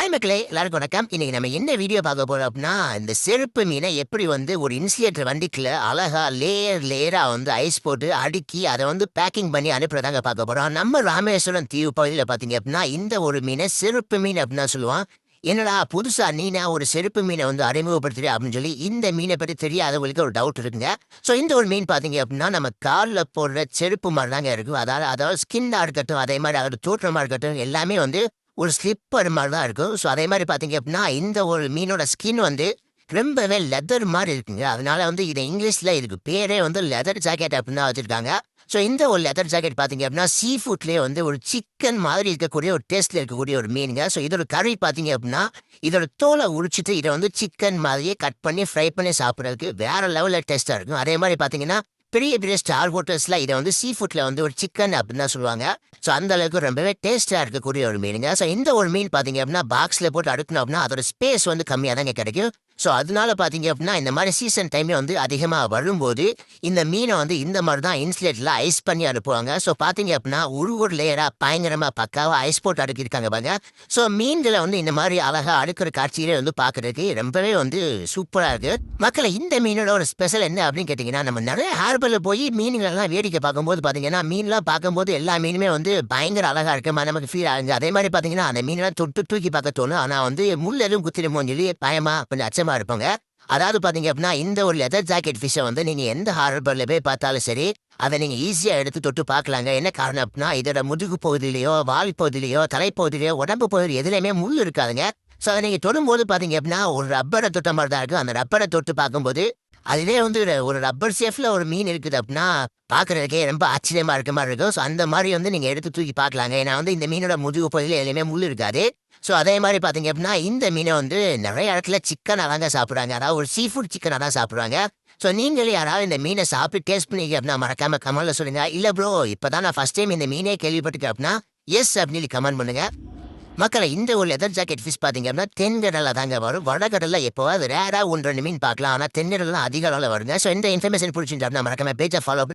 Hi மக்களே, எல்லாருக்கும் வணக்கம். இன்னைக்கு நம்ம என்ன வீடியோ பார்க்க போறோம் அப்படின்னா, இந்த செருப்பு மீனை எப்படி ஒரு இன்சுலேட்டர் வண்டிக்குள்ள அழகா லேயரா ஐஸ் போட்டு அடுக்கி அதை பேக்கிங் பண்ணி அனுப்புறதாங்க பார்க்க போறோம். நம்ம ராமேஸ்வரம் தீவு பகுதியில் பார்த்தீங்க அப்படின்னா, இந்த ஒரு மீனை செருப்பு மீன் அப்படின்னு சொல்லுவான். என்னடா புதுசா நீனா ஒரு செருப்பு மீனை அறிமுகப்படுத்துறியா அப்படின்னு சொல்லி இந்த மீனை பற்றி தெரியாதவங்களுக்கு ஒரு டவுட் இருக்குங்க. ஸோ இந்த ஒரு மீன் பார்த்தீங்க அப்படின்னா, நம்ம காலில் போடுற செருப்பு மாதிரி தாங்க இருக்கும். அதாவது ஸ்கின்னாக இருக்கட்டும், அதே மாதிரி அதோட தோற்றமாக இருக்கட்டும், எல்லாமே ஒரு ஸ்லிப்பர் மாதிரி தான் இருக்கும். ஸோ அதே மாதிரி பார்த்தீங்க அப்படின்னா, இந்த ஒரு மீனோட ஸ்கின் ரொம்பவே லெதர் மாதிரி இருக்குங்க. அதனால இதை இங்கிலீஷில் இதுக்கு பேரே லெதர் ஜாக்கெட் அப்படின்னு தான் வச்சுருக்காங்க. ஸோ இந்த ஒரு லெதர் ஜாக்கெட் பார்த்தீங்க அப்படின்னா, சீ ஃபுட்லேயே ஒரு சிக்கன் மாதிரி இருக்கக்கூடிய ஒரு டேஸ்ட்டில் இருக்கக்கூடிய ஒரு மீனுங்க. ஸோ இதோட கறி பார்த்தீங்க அப்படின்னா, இதோட தோலை உரிச்சிட்டு இதை சிக்கன் மாதிரியே கட் பண்ணி ஃப்ரை பண்ணி சாப்பிட்றதுக்கு வேறு லெவலில் டேஸ்ட்டாக இருக்கும். அதே மாதிரி பார்த்தீங்கன்னா, பெரிய பெரிய ஸ்டார் ஹோட்டல்ஸ்ல இதை சீ ஃபுட்ல ஒரு சிக்கன் அப்படின்னு தான் சொல்லுவாங்க. ஸோ அந்த அளவுக்கு ரொம்பவே டேஸ்டா இருக்கக்கூடிய ஒரு மீனுங்க. ஸோ இந்த ஒரு மீன் பார்த்தீங்க அப்படின்னா, பாக்ஸ்ல போட்டு அடுக்கணும் அப்படின்னா அதோட ஸ்பேஸ் கம்மியாக தாங்க கிடைக்கும். ஸோ அதனால பார்த்தீங்க அப்படின்னா, இந்த மாதிரி சீசன் டைம்ல அதிகமாக வரும்போது இந்த மீனை இந்த மாதிரி தான் இன்சுலேட்டர்ல ஐஸ் பண்ணி அனுப்புவாங்க. ஸோ பார்த்தீங்க அப்படின்னா, ஒரு லேயரா பயங்கரமா பக்காவா ஐஸ் போட்டு அடுக்கியிருக்காங்க பாருங்க. ஸோ மீன்களை இந்த மாதிரி அழகா அடுக்கிற காட்சியிலே பார்க்கறதுக்கு ரொம்பவே சூப்பரா இருக்கு. மக்களை இந்த மீனோட ஒரு ஸ்பெஷல் என்ன அப்படின்னு கேட்டீங்கன்னா, நம்ம நிறைய ஹார்பர்ல போய் மீன்களெல்லாம் வேடிக்கை பார்க்கும்போது பார்த்தீங்கன்னா, மீன்லாம் பார்க்கும்போது எல்லா மீனுமே பயங்கர அழகா இருக்கு, நமக்கு ஃபீல் ஆகுங்க. அதே மாதிரி பார்த்தீங்கன்னா, அந்த மீனெல்லாம் தொட்டு தூக்கி பார்க்க தோணும். ஆனால் முள் எதுவும் குத்திடுமோன்னு சொல்லி பயமா கொஞ்சம் அச்சமா இருப்பாங்க. அதாவது பார்த்தீங்க அப்படின்னா, இந்த ஒரு லெதர் ஜாக்கெட் ஃபிஷ்ஷை நீங்க எந்த ஹார்பர்ல போய் பார்த்தாலும் சரி, அதை நீங்க ஈஸியா எடுத்து தொட்டு பார்க்கலாங்க. என்ன காரணம் அப்படின்னா, இதோட முதுகு பகுதியிலையோ, வால் பகுதியிலையோ, தலைப்பகுதியிலையோ, உடம்பு பகுதி எதுலையுமே முள் இருக்காதுங்க. ஸோ அதை நீங்க தொடும்போது பார்த்தீங்க அப்படின்னா, ஒரு ரப்பரை தொட்ட மாதிரி தான் இருக்கும். அந்த ரப்பரை தொட்டு பார்க்கும்போது அதுவே ஒரு ரப்பர் ஷேப்ல ஒரு மீன் இருக்குது அப்படின்னா பார்க்கறதுக்கே ரொம்ப ஆச்சரியமா இருக்க மாதிரி இருக்கும். ஸோ அந்த மாதிரி நீங்க எடுத்து தூக்கி பார்க்கலாங்க. ஏன்னா இந்த மீனோட முதுகு பகுதியில் எதுலையுமே முள் இருக்காது. ஸோ அதே மாதிரி பார்த்தீங்க அப்படின்னா, இந்த மீனை நிறைய இடத்துல சிக்கனாக தாங்க சாப்பிட்றாங்க. அதாவது ஒரு சீ ஃபுட் சிக்கனாக தான் சாப்பிட்றாங்க. ஸோ நீங்களே யாராவது இந்த மீனை சாப்பிட்டு டேஸ்ட் பண்ணிக்க அப்படின்னா மறக்காம கமெண்ட்ல சொல்லுங்க. இல்லை ப்ரோ இப்போதான் நான் ஃபர்ஸ்ட் டைம் இந்த மீனே கேள்விப்பட்டிருக்கேன் அப்படின்னா எஸ் அப்படின்னு கமெண்ட் பண்ணுங்க. மக்களை இந்த ஒரு லெதர் ஜாக்கெட் ஃபிஷ் பார்த்தீங்க அப்படின்னா தென்கடலில் தாங்க வரும். வடகடலில் எப்போவாது ரேராக 1-2 மீன் பார்க்கலாம். ஆனால் தென்கடலில் அதிக அளவில் வருங்க. ஸோ இந்த இன்ஃபர்மேஷன் பிடிச்சிருந்தா மறக்காம பேஜை ஃபாலோ